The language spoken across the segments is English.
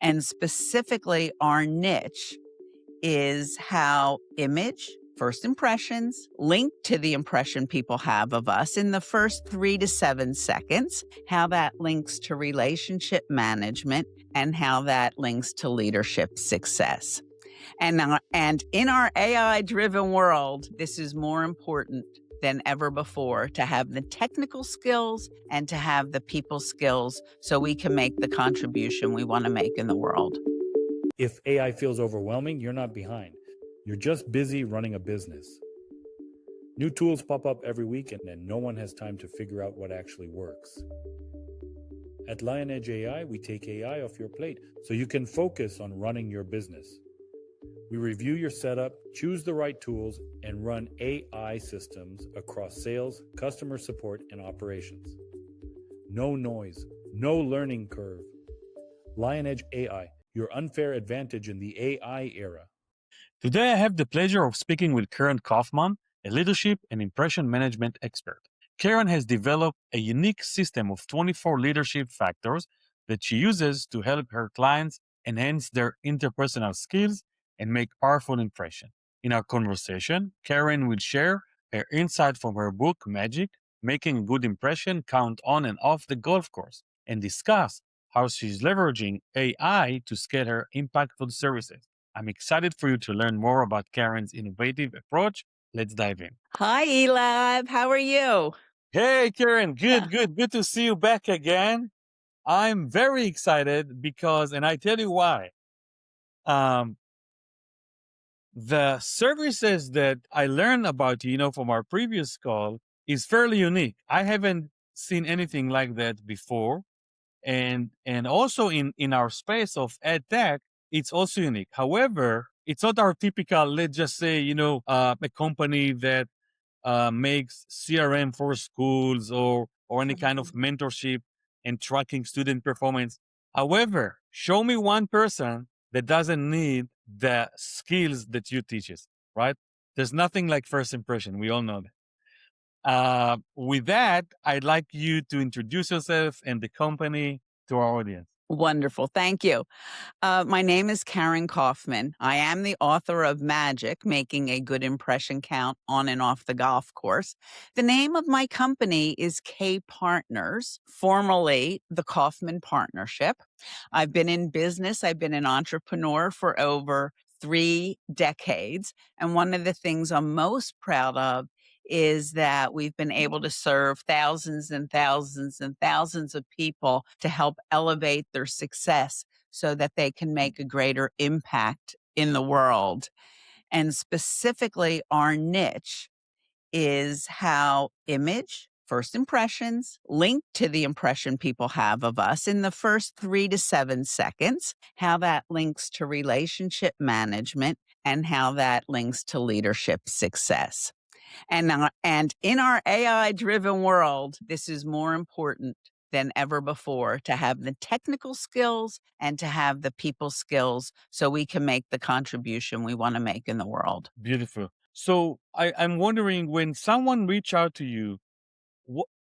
And specifically, our niche is how image, first impressions, link to the impression people have of us in the first 3 to 7 seconds, how that links to relationship management, and how that links to leadership success. And in our AI driven world, this is more important than ever before to have the technical skills and to have the people skills so we can make the contribution we want to make in the world. If AI feels overwhelming, you're not behind. You're just busy running a business. New tools pop up every week, and then no one has time to figure out what actually works. At Lion Edge AI, we take AI off your plate so you can focus on running your business. We review your setup, choose the right tools, and run AI systems across sales, customer support, and operations. No noise, no learning curve. Lion Edge AI, your unfair advantage in the AI era. Today, I have the pleasure of speaking with Kaufman, a leadership and impression management expert. Karen has developed a unique system of 24 leadership factors that she uses to help her clients enhance their interpersonal skills and make powerful impression. In our conversation, Karen will share her insight from her book, Magic, Making a Good Impression, Count on and Off the Golf Course, and discuss how she's leveraging AI to scale her impactful services. I'm excited for you to learn more about Karen's innovative approach. Let's dive in. Hi, Elab. How are you? Hey, Karen. Good to see you back again. I'm very excited because, and I tell you why. The services that I learned about, from our previous call is fairly unique. I haven't seen anything like that before. And also in our space of ed tech, it's also unique. However, it's not our typical, let's just say, a company that makes CRM for schools or any kind of mentorship and tracking student performance. However, show me one person that doesn't need the skills that you teaches, right? There's nothing like first impression. We all know that. With that, I'd like you to introduce yourself and the company to our audience. Wonderful. Thank you. My name is Karen Kaufman. I am the author of Magic, Making a Good Impression Count on and Off the Golf Course. The name of my company is K Partners, formerly the Kaufman Partnership. I've been in business. I've been an entrepreneur for over 3 decades. And one of the things I'm most proud of is that we've been able to serve thousands and thousands and thousands of people to help elevate their success so that they can make a greater impact in the world. And specifically, our niche is how image, first impressions, link to the impression people have of us in the first 3 to 7 seconds, how that links to relationship management, and how that links to leadership success. And in our AI driven world, this is more important than ever before to have the technical skills and to have the people skills so we can make the contribution we want to make in the world. Beautiful. So I'm wondering, when someone reach out to you,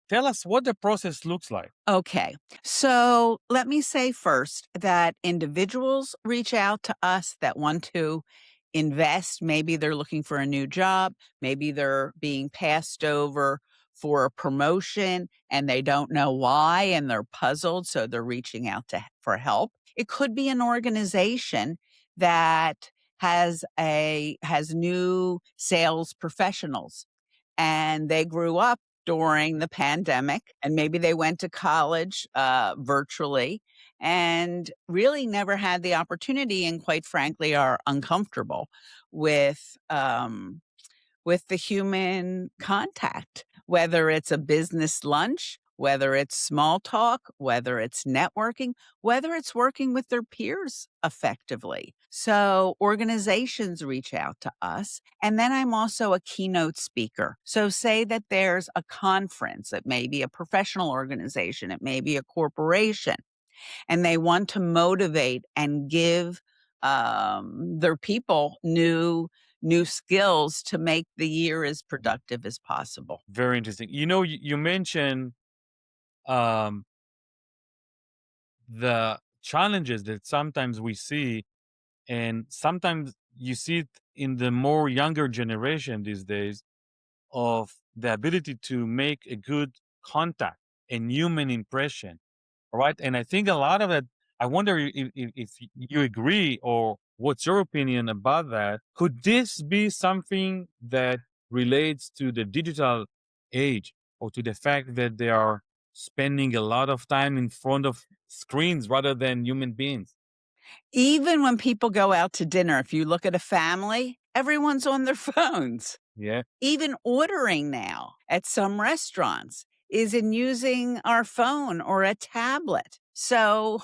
tell us what the process looks like. Okay. So let me say first that individuals reach out to us that want to invest. Maybe they're looking for a new job. Maybe they're being passed over for a promotion and they don't know why and they're puzzled. So they're reaching out for help. It could be an organization that has new sales professionals and they grew up during the pandemic and maybe they went to college virtually and really never had the opportunity and quite frankly are uncomfortable with the human contact, whether it's a business lunch, whether it's small talk, whether it's networking, whether it's working with their peers effectively. So organizations reach out to us. And then I'm also a keynote speaker. So say that there's a conference, it may be a professional organization, it may be a corporation, and they want to motivate and give their people new skills to make the year as productive as possible. Very interesting. You mentioned the challenges that sometimes we see, and sometimes you see it in the more younger generation these days, of the ability to make a good contact and human impression. All right. And I think a lot of it, I wonder if you agree, or what's your opinion about that. Could this be something that relates to the digital age, or to the fact that they are spending a lot of time in front of screens rather than human beings? Even when people go out to dinner, if you look at a family, everyone's on their phones. Yeah. Even ordering now at some restaurants is in using our phone or a tablet. So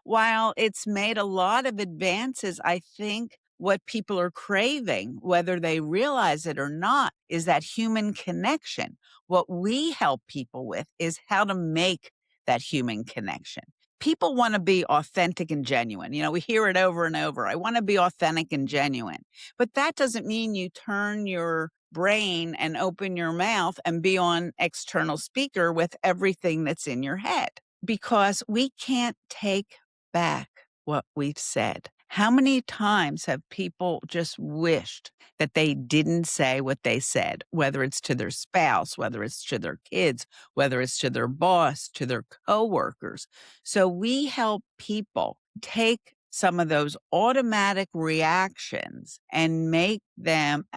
while it's made a lot of advances, I think what people are craving, whether they realize it or not, is that human connection. What we help people with is how to make that human connection. People want to be authentic and genuine. We hear it over and over. I want to be authentic and genuine. But that doesn't mean you turn your brain and open your mouth and be on external speaker with everything that's in your head, because we can't take back what we've said. How many times have people just wished that they didn't say what they said, whether it's to their spouse, whether it's to their kids, whether it's to their boss, to their coworkers? So we help people take some of those automatic reactions and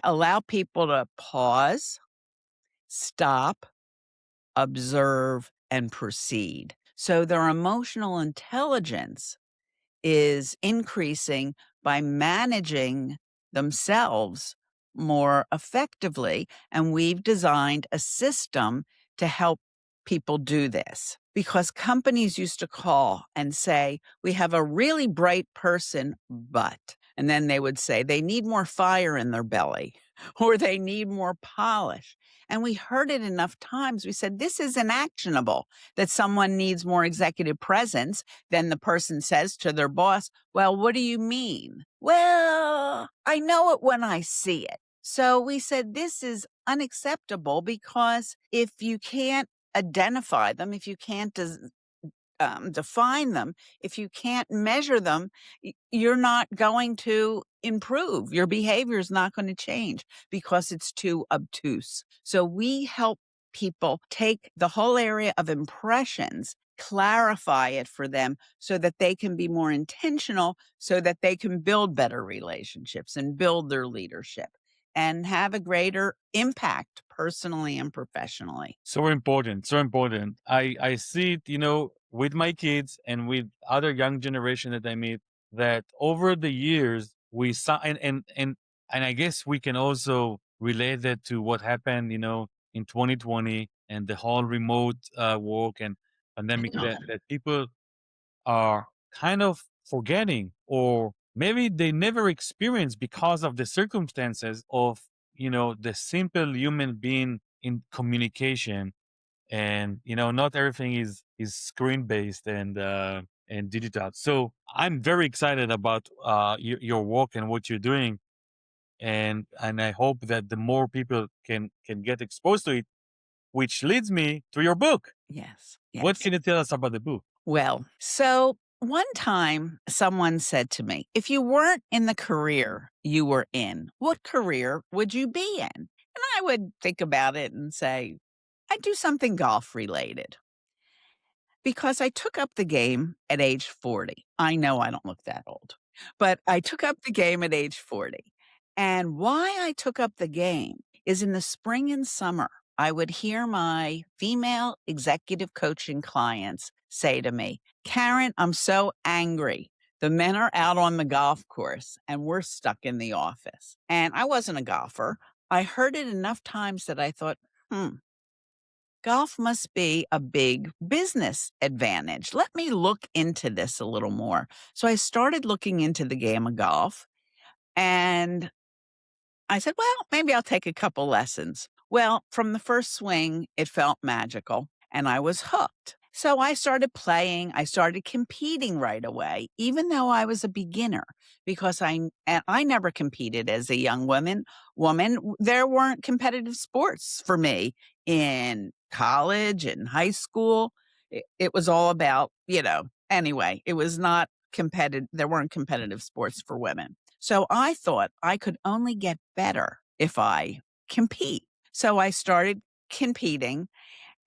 allow people to pause, stop, observe, and proceed. So their emotional intelligence is increasing by managing themselves more effectively. And we've designed a system to help people do this, because companies used to call and say, we have a really bright person, but, and then they would say they need more fire in their belly or they need more polish. And we heard it enough times. We said, this isn't actionable, that someone needs more executive presence. Then the person says to their boss, well, what do you mean? Well, I know it when I see it. So we said, this is unacceptable, because if you can't identify them, if you can't define them, if you can't measure them, you're not going to improve. Your behavior is not going to change because it's too obtuse. So we help people take the whole area of impressions, clarify it for them so that they can be more intentional, so that they can build better relationships and build their leadership and have a greater impact personally and professionally. So important, so important. I see it, with my kids and with other young generation that I meet, that over the years we saw, and I guess we can also relate that to what happened, in 2020, and the whole remote work and pandemic, that people are kind of forgetting, or maybe they never experienced because of the circumstances of, the simple human being in communication. And not everything is screen based and digital. So I'm very excited about your work and what you're doing, and I hope that the more people can get exposed to it, which leads me to your book. Yes. What Yes. can you tell us about the book? Well, so one time someone said to me, if you weren't in the career you were in, what career would you be in? And I would think about it and say, I'd do something golf related, because I took up the game at age 40. I know I don't look that old, but I took up the game at age 40. And why I took up the game is, in the spring and summer, I would hear my female executive coaching clients say to me, Karen, I'm so angry. The men are out on the golf course and we're stuck in the office. And I wasn't a golfer. I heard it enough times that I thought, hmm, golf must be a big business advantage. Let me look into this a little more. So I started looking into the game of golf, and I said, well, maybe I'll take a couple lessons. Well, from the first swing, it felt magical and I was hooked. So I started playing. I started competing right away, even though I was a beginner, because I never competed as a young woman. There weren't competitive sports for me in college and high school. It was all about, anyway, it was not competitive. There weren't competitive sports for women. So I thought I could only get better if I compete. So I started competing,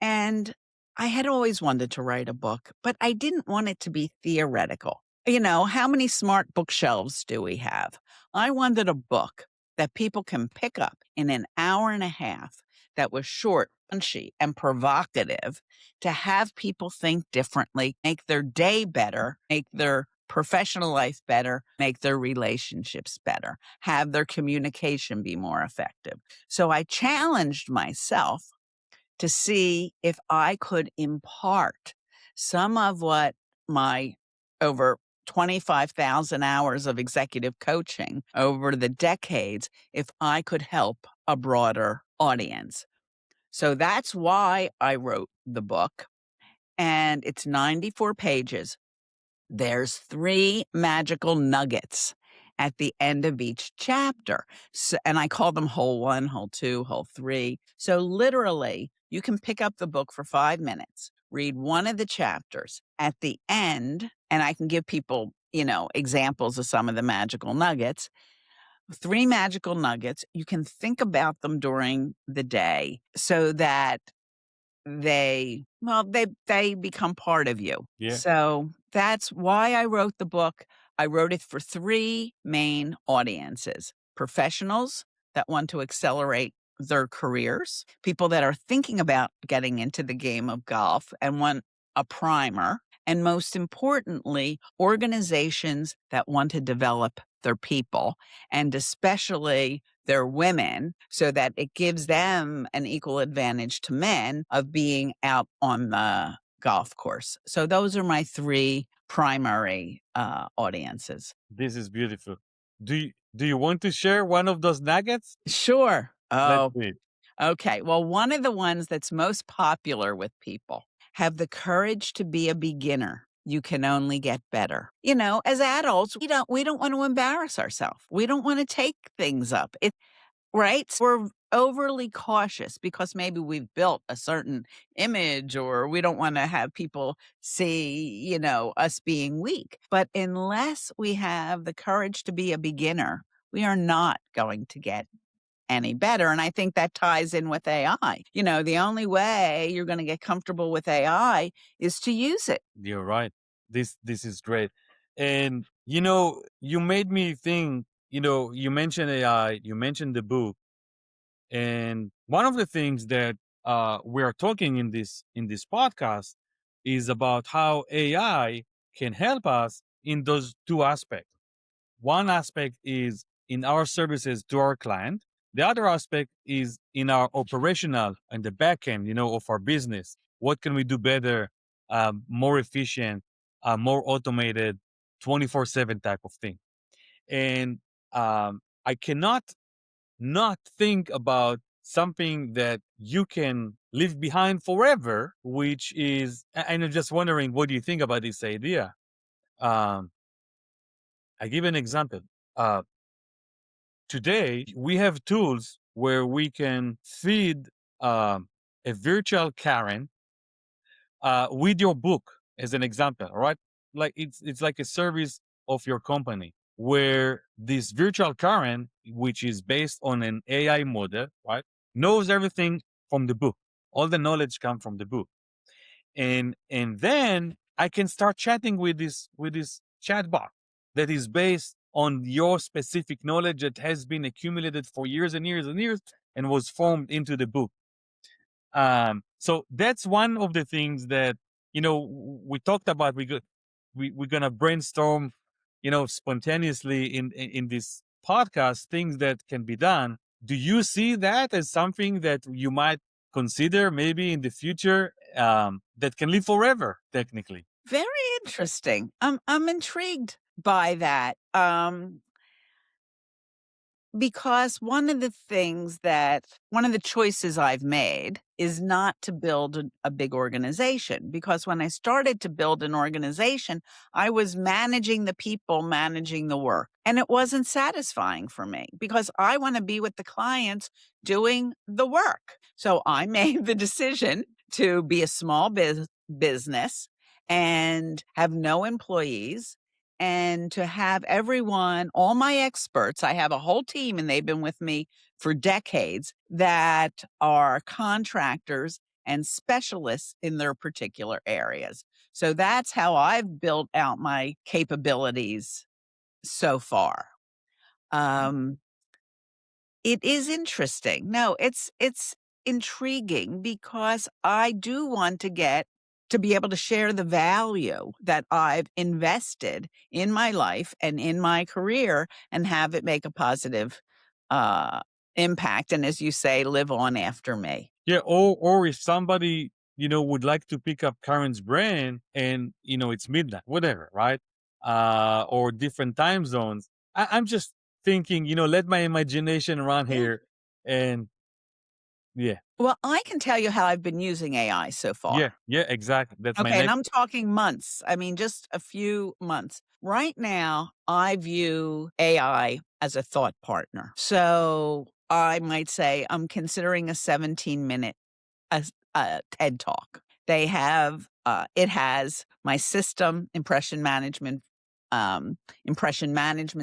and I had always wanted to write a book, but I didn't want it to be theoretical. How many smart bookshelves do we have? I wanted a book that people can pick up in an hour and a half that was short, punchy, and provocative to have people think differently, make their day better, make their professional life better, make their relationships better, have their communication be more effective. So I challenged myself to see if I could impart some of what my over 25,000 hours of executive coaching over the decades, if I could help a broader audience. So that's why I wrote the book. And it's 94 pages. There's 3 magical nuggets at the end of each chapter. And I call them hole 1, hole 2, hole 3. So literally, you can pick up the book for 5 minutes, read one of the chapters at the end, and I can give people, examples of some of the magical nuggets. 3 magical nuggets. You can think about them during the day so that they become part of you. Yeah. So that's why I wrote the book. I wrote it for 3 main audiences: professionals that want to accelerate their careers, people that are thinking about getting into the game of golf and want a primer, and most importantly, organizations that want to develop their people, and especially their women, so that it gives them an equal advantage to men of being out on the golf course. So those are my 3 primary audiences. This is beautiful. Do you want to share one of those nuggets? Sure. Let's Oh, see it. okay. Well, one of the ones that's most popular with people: have the courage to be a beginner. You can only get better. As adults, we don't want to embarrass ourselves. We don't want to take things up. Right? We're overly cautious because maybe we've built a certain image, or we don't want to have people see, us being weak. But unless we have the courage to be a beginner, we are not going to get any better. And I think that ties in with AI. The only way you're going to get comfortable with AI is to use it. You're right. This is great. And you made me think, you mentioned AI, you mentioned the book, and one of the things that we are talking in this podcast is about how AI can help us in those 2 aspects. One aspect is in our services to our client. The other aspect is in our operational and the back end, of our business. What can we do better, more efficient, more automated, 24/7 type of thing. And I cannot not think about something that you can leave behind forever, which is, and I'm just wondering, what do you think about this idea? Um, I give an example. Uh, Today, we have tools where we can feed a virtual Karen with your book, as an example, right? Like it's like a service of your company where this virtual Karen, which is based on an AI model, right, knows everything from the book. All the knowledge comes from the book, and then I can start chatting with this chatbot that is based on your specific knowledge that has been accumulated for years and years and years and was formed into the book. So that's one of the things that we talked about. We're gonna brainstorm, spontaneously in this podcast, things that can be done. Do you see that as something that you might consider maybe in the future, that can live forever, technically? Very interesting. I'm intrigued by that. Because one of the choices I've made is not to build a big organization. Because when I started to build an organization, I was managing the people, managing the work. And it wasn't satisfying for me because I want to be with the clients doing the work. So I made the decision to be a small business and have no employees, and to have everyone, all my experts, I have a whole team and they've been with me for decades that are contractors and specialists in their particular areas. So that's how I've built out my capabilities so far. Um, it is interesting. No, it's intriguing because I do want to get to be able to share the value that I've invested in my life and in my career and have it make a positive uh impact, and as you say, live on after me. Yeah, or if somebody, would like to pick up Karen's brain and, it's midnight, whatever, right? Or different time zones. I'm just thinking, let my imagination run Yeah. here. And yeah, Well, I can tell you how I've been using AI so yeah, far. yeah, exactly. That's my Okay, and next. I'm talking months. I mean, just a few months. Right now, I view AI as a thought partner. So I might say I'm considering a 17-minute TED talk. It has my system, impression management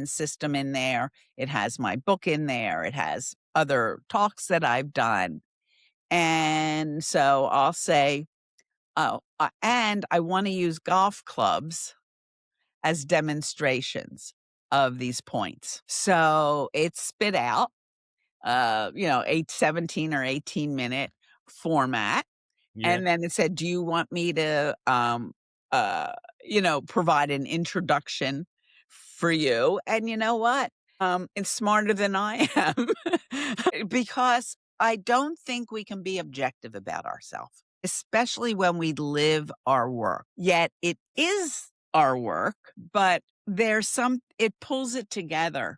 system in there. It has my book in there. It has other talks that I've done. And so I'll say, oh, and I wanna use golf clubs as demonstrations of these points. So it spit out, 17 or 18-minute format, Yeah, and then it said, "Do you want me to, provide an introduction for you?" And you know what? It's smarter than I am. Because I don't think we can be objective about ourselves, especially when we live our work. Yet it is our work, but it pulls it together,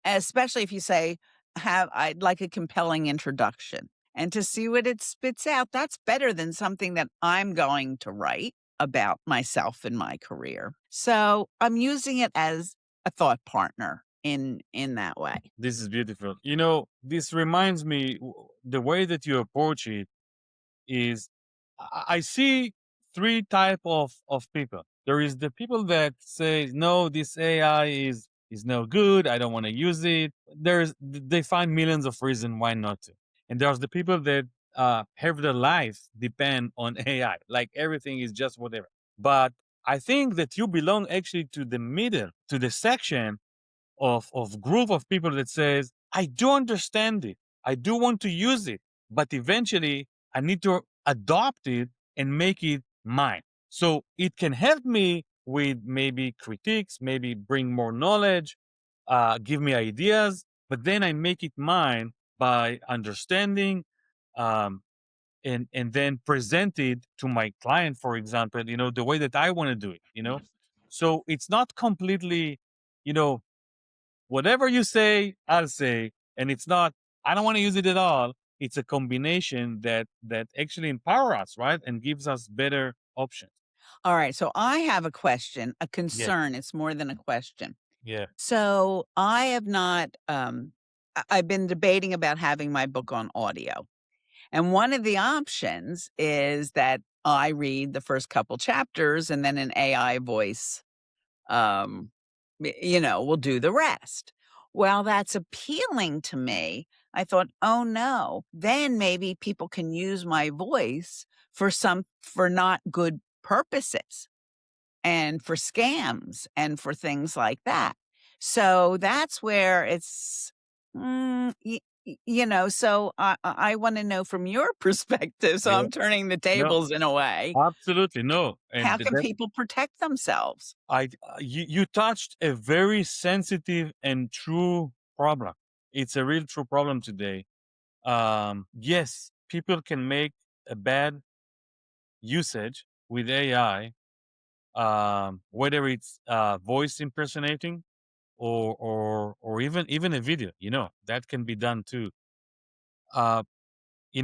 especially if you say, I'd like a compelling introduction. And to see what it spits out, that's better than something that I'm going to write about myself and my career. So I'm using it as a thought partner in that way. this is beautiful. This reminds me the way that you approach it is I see three type of people. There is the people that say, no, this AI is no good. I don't want to use it. They find millions of reasons why not to. And there's the people that have their life depend on AI. Like everything is just whatever. But I think that you belong actually to the middle, to the section of group of people that says, I do understand it. I do want to use it, but eventually I need to adopt it and make it mine. So it can help me with maybe critiques, maybe bring more knowledge, give me ideas, but then I make it mine by understanding, um, and then present it to my client, for example, the way that I want to do it. So it's not completely, you know, whatever you say, I'll say, and it's not. I don't want to use it at all. It's a combination that actually empower us, right, and gives us better options. All right. So I have a question, a Yeah, concern. It's more than a question. yeah, So I have not, I've been debating about having my book on audio. And one of the options is that I read the first couple chapters and then an AI voice, um, will do the rest. Well, that's appealing to me. I thought, oh no, then maybe people can use my voice for not good purposes and for scams and for things like that. So that's where it's, so I want to know from your perspective. So yeah. I'm turning the No, tables in a way. absolutely no. How And can people protect themselves? you touched a very sensitive and true problem. It's a real true problem today. Yes, people can make a bad usage with AI, whether it's voice impersonating or even a video, that can be done too. Uh,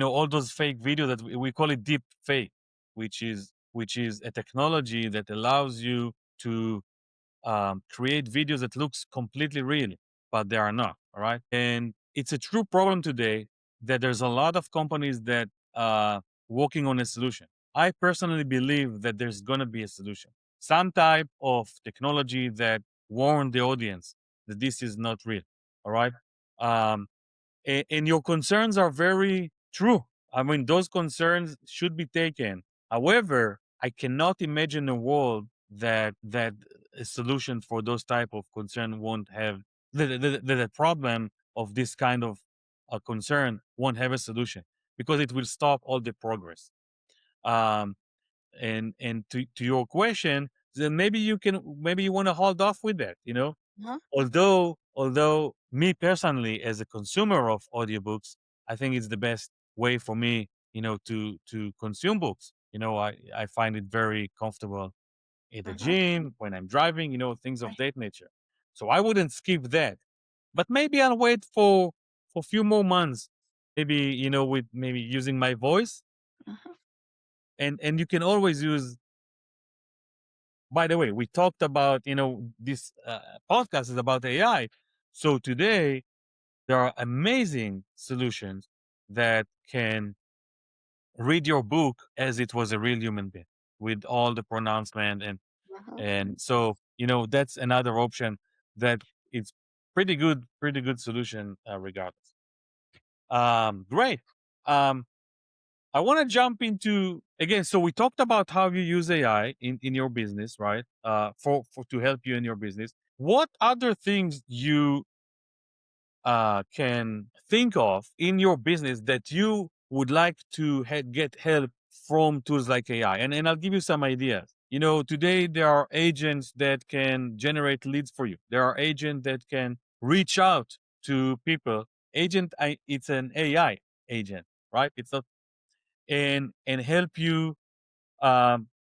all those fake videos that we call it deep fake, which is a technology that allows you to create videos that looks completely real, but they are not. All right, and it's a true problem today that there's a lot of companies that working on a solution. I personally believe that there's going to be a solution, some type of technology that warn the audience that this is not real. All right. Um, and your concerns are very true. I mean, those concerns should be taken. However, I cannot imagine a world that a solution for those type of concern won't have the problem of this kind of concern won't have a solution because it will stop all the progress. Um, and to your question, then maybe you want to hold off with that. Although me personally as a consumer of audiobooks, I think it's the best way for me, to consume books. I find it very comfortable at the gym, when I'm driving, things of that nature. So I wouldn't skip that. But maybe I'll wait for a few more months, maybe, with maybe using my voice. And you can always use, by the way, we talked about, this podcast is about AI. So today there are amazing solutions that can read your book as it was a real human being with all the pronouncement, and so that's another option that it's pretty good solution, regardless. Great. um I want to jump into again. So we talked about how you use AI in your business, right? For to help you in your business. What other things you can think of in your business that you would like to get help from tools like AI? And I'll give you some ideas. Today there are agents that can generate leads for you. There are agents that can reach out to people. It's an AI agent, right? It's not and help you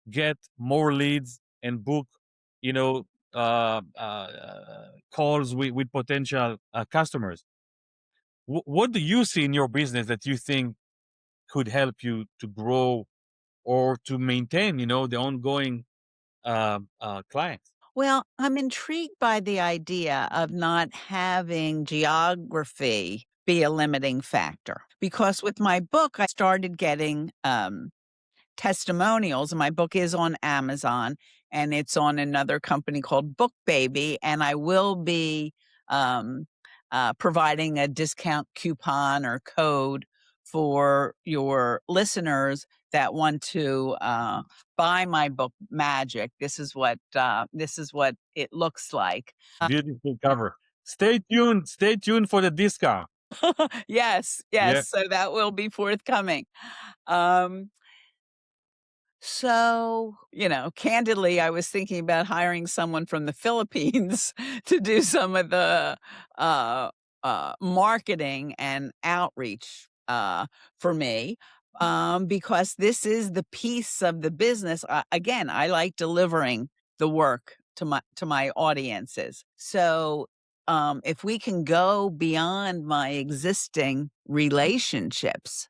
get more leads and book, you know, calls with potential customers. What do you see in your business that you think could help you to grow or to maintain, the ongoing clients? Well, I'm intrigued by the idea of not having geography be a limiting factor because with my book, I started getting testimonials. My book is on Amazon and it's on another company called Book Baby, and I will be um, providing a discount coupon or code for your listeners that want to buy my book Magic. This is what it looks like. Beautiful cover. Stay tuned. Stay tuned for the discount. Yes, Yeah. yes. So that will be forthcoming. Um, So, candidly, I was thinking about hiring someone from the Philippines to do some of the uh, marketing and outreach for me, because this is the piece of the business. Again, I like delivering the work to my audiences. So, if we can go beyond my existing relationships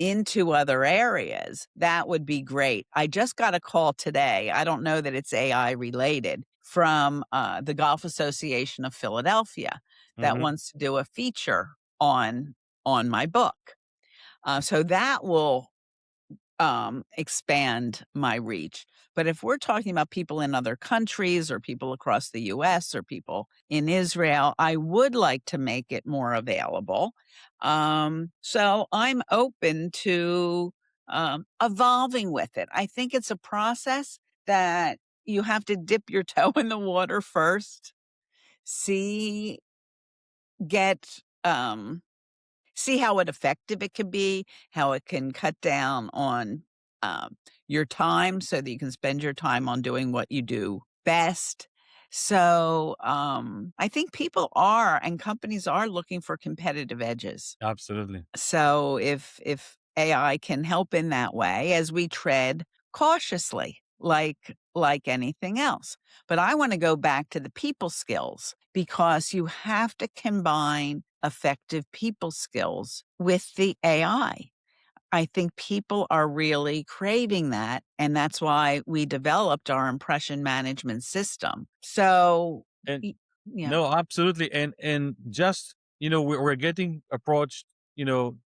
into other areas, that would be great. I just got a call today. I don't know that it's AI related from the Golf Association of Philadelphia that Hmm. wants to do a feature on my book. So that will expand my reach. But if we're talking about people in other countries or people across the US or people in Israel, I would like to make it more available. So I'm open to evolving with it. I think it's a process that you have to dip your toe in the water first, see, get, see how effective it can be, how it can cut down on um, your time so that you can spend your time on doing what you do best. So I think people are and companies are looking for competitive edges. Absolutely. So if AI can help in that way as we tread cautiously, like anything else. But I want to go back to the people skills because you have to combine effective people skills with the AI. I think people are really craving that, and that's why we developed our impression management system. So, And yeah. no, absolutely. And just, we're getting approached,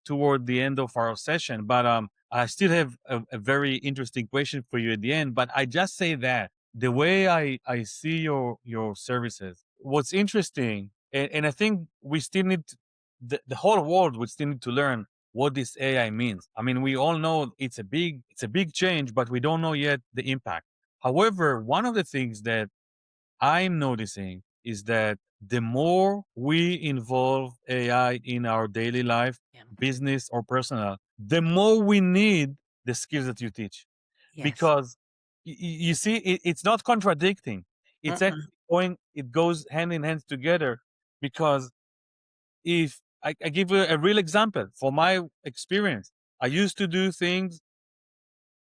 toward the end of our session, but I still have a very interesting question for you at the end, but I just say that the way I see your services, what's interesting, and I think we still need the whole world would still need to learn what this AI means. I mean, we all know it's a big change, but we don't know yet the impact. However, one of the things that I'm noticing is that the more we involve AI in our daily life, Yeah. business or personal, the more we need the skills that you teach. Yes. Because you see, it's not contradicting. It's Mm-mm. actually going, it goes hand in hand together. Because if I give you a real example from my experience, I used to do things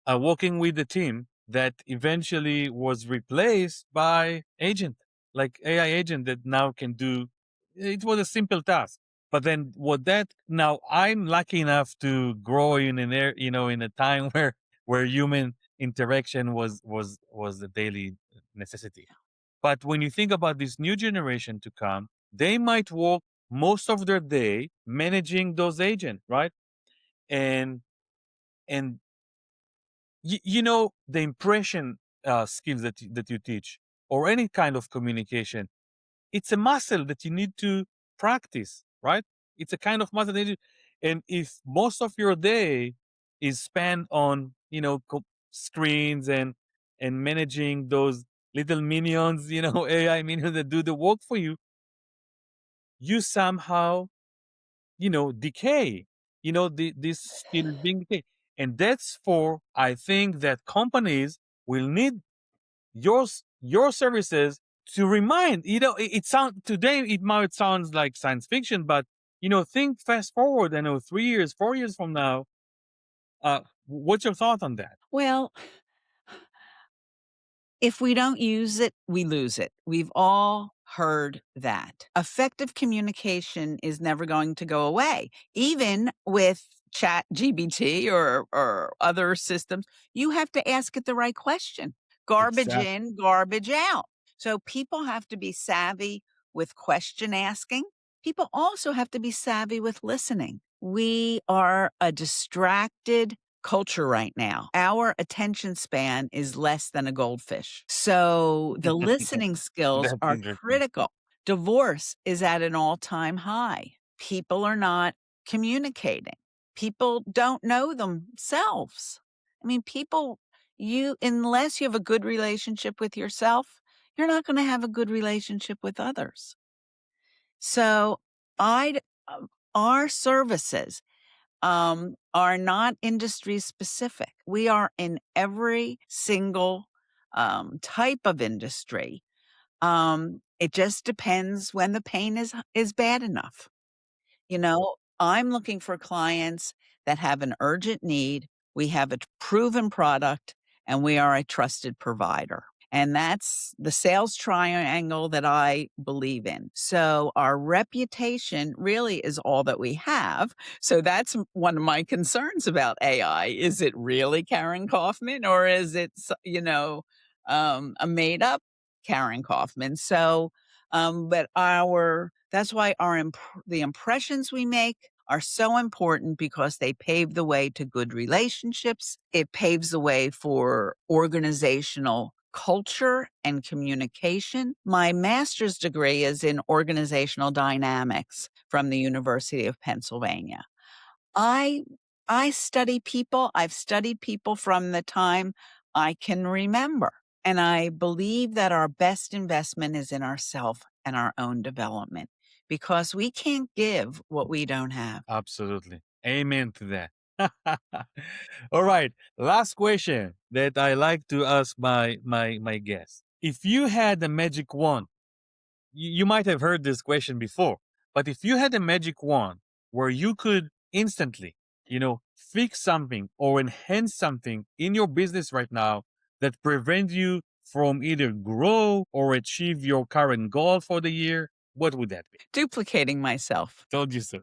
working with the team that eventually was replaced by agent, like AI agent that now can do. It was a simple task, but then what that now I'm lucky enough to grow in an air, in a time where human interaction was a daily necessity. But when you think about this new generation to come, they might work most of their day managing those agents, right? And and the impression skills that you teach or any kind of communication, it's a muscle that you need to practice, right? It's a kind of muscle that and if most of your day is spent on screens and managing those little minions, AI minions that do the work for you, you somehow decay. This skill is being decayed. And that's for, I think that companies will need your services to remind, it sound today, it might sounds like science fiction, but think fast forward, 3 years, 4 years from now, what's your thought on that? Well, if we don't use it, we lose it. We've all heard that. Effective communication is never going to go away. Even with Chat GBT or other systems, you have to ask it the right question. Garbage Exactly. in, garbage out. So people have to be savvy with question asking. People also have to be savvy with listening. We are a distracted culture right now. Our attention span is less than a goldfish. So the listening skills That's are interesting. critical. Divorce is at an all time high. People are not communicating. People don't know themselves. I mean, unless you have a good relationship with yourself, you're not going to have a good relationship with others. So I, our services are not industry specific. We are in every single type of industry. It just depends when the pain is bad enough. I'm looking for clients that have an urgent need. We have a proven product, and we are a trusted provider. And that's the sales triangle that I believe in. So our reputation really is all that we have. So that's one of my concerns about AI. Is it really Karen Kaufman, or is it, a made up Karen Kaufman? So, but that's why the impressions we make are so important because they pave the way to good relationships. It paves the way for organizational culture and communication. My master's degree is in organizational dynamics from the University of Pennsylvania. I I study people. I've studied people from the time I can remember. And I believe that our best investment is in ourself and our own development because we can't give what we don't have. Absolutely. Amen to that. All right. Last question that I like to ask my guests. If you had a magic wand, you might have heard this question before, but if you had a magic wand where you could instantly, fix something or enhance something in your business right now that prevent you from either grow or achieve your current goal for the year, what would that be? Duplicating myself. Told you so.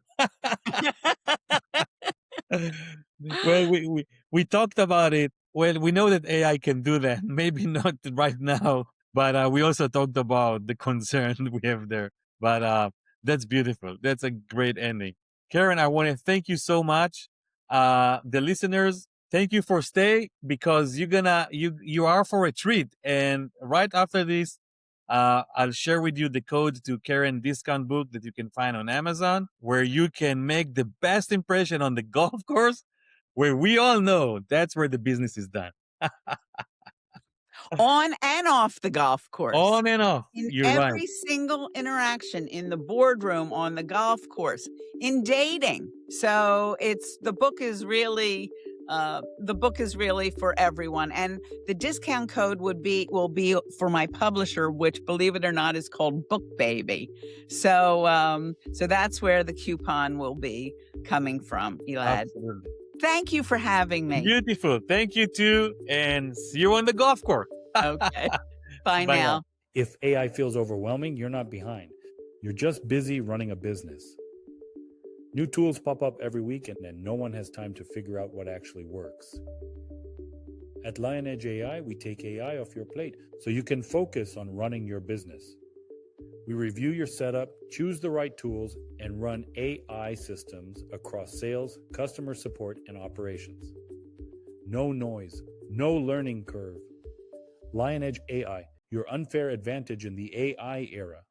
Well, we talked about it. Well, we know that AI can do that. Maybe not right now, but we also talked about the concern we have there. But that's beautiful. That's a great ending. Karen, I want to thank you so much The listeners, thank you for stay because you are for a treat. And right after this, I'll share with you the code to Karen discount book that you can find on Amazon, where you can make the best impression on the golf course, where we all know that's where the business is done. On and off the golf course. On and off. In You're right. every single interaction, in the boardroom, on the golf course, in dating. So the book is really for everyone. And the discount code will be for my publisher, which, believe it or not, is called Book Baby. So that's where the coupon will be coming from, Elad. Absolutely. Thank you for having me. Beautiful. Thank you too. And see you on the golf course. Okay. Bye Bye now. If AI feels overwhelming, you're not behind. You're just busy running a business. New tools pop up every week, and then no one has time to figure out what actually works. At Lion Edge AI, we take AI off your plate so you can focus on running your business. We review your setup, choose the right tools, and run AI systems across sales, customer support, and operations. No noise, no learning curve. Lion Edge AI, your unfair advantage in the AI era.